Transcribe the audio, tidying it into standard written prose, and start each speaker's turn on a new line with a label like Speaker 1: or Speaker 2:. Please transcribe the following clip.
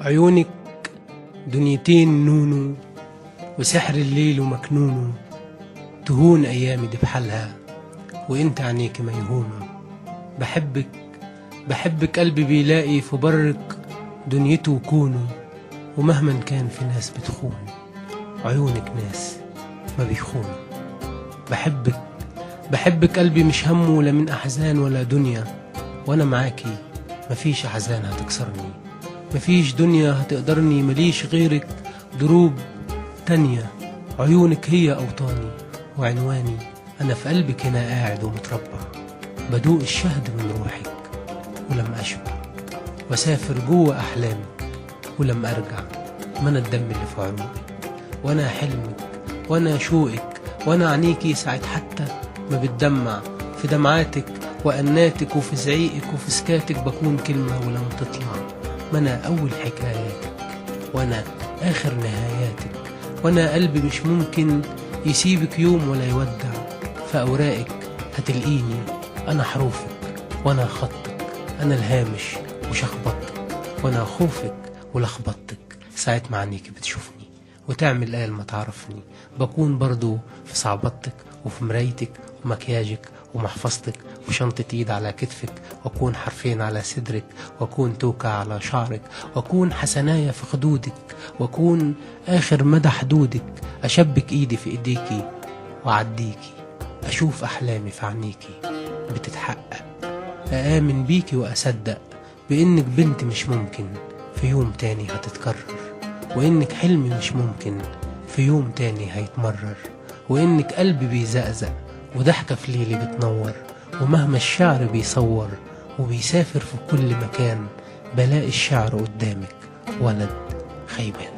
Speaker 1: عيونك دنيتين نونو، وسحر الليل ومكنونه، تهون أيامي دي بحالها وإنت عينيك ميهونة. بحبك قلبي بيلاقي في برك دنيته وكونه، ومهما كان في ناس بتخون عيونك ناس ما بيخونوا. بحبك قلبي مش همه لا من أحزان ولا دنيا، وأنا معاكي مفيش أحزان هتكسرني، مفيش دنيا هتقدرني، مليش غيرك دروب تانية. عيونك هي أوطاني وعنواني، أنا في قلبك هنا قاعد ومتربع، بدوق الشهد من روحك ولم أشبع، وسافر جوه أحلامك ولم أرجع. ما أنا الدم اللي في عروقي، وأنا حلمك، وأنا شوقك، وأنا عينيكي ساعة حتى ما بتدمع في دمعاتك وأناتك، وفي زعيقك وفي سكاتك بكون كلمة ولم تطلع. ما أنا أول حكاياتك وأنا آخر نهاياتك، وأنا قلبي مش ممكن يسيبك يوم ولا يودع، في أوراقك هتلقيني أنا حروفك وأنا خطك، أنا الهامش وشخبطتك، وأنا خوفك ولخبطتك. ساعة ما عينيك بتشوفني وتعمل قال ما تعرفني، بكون برضو في صعبتك وفي مرايتك ومكياجك ومحفظتك وشنطة ايد على كتفك، واكون حرفين على صدرك، واكون توكة على شعرك، واكون حسنايا في خدودك، واكون اخر مدى حدودك. اشبك ايدي في ايديكي وعديكي، اشوف احلامي في عينيكي بتتحقق، اامن بيكي واصدق بانك بنت مش ممكن في يوم تاني هتتكرر، وانك حلمي مش ممكن في يوم تاني هيتمرر، وانك قلبي بيزقزق وضحكة في ليلي بتنور، ومهما الشعر بيصور وبيسافر في كل مكان، بلاقي الشعر قدامك ولد خيبان.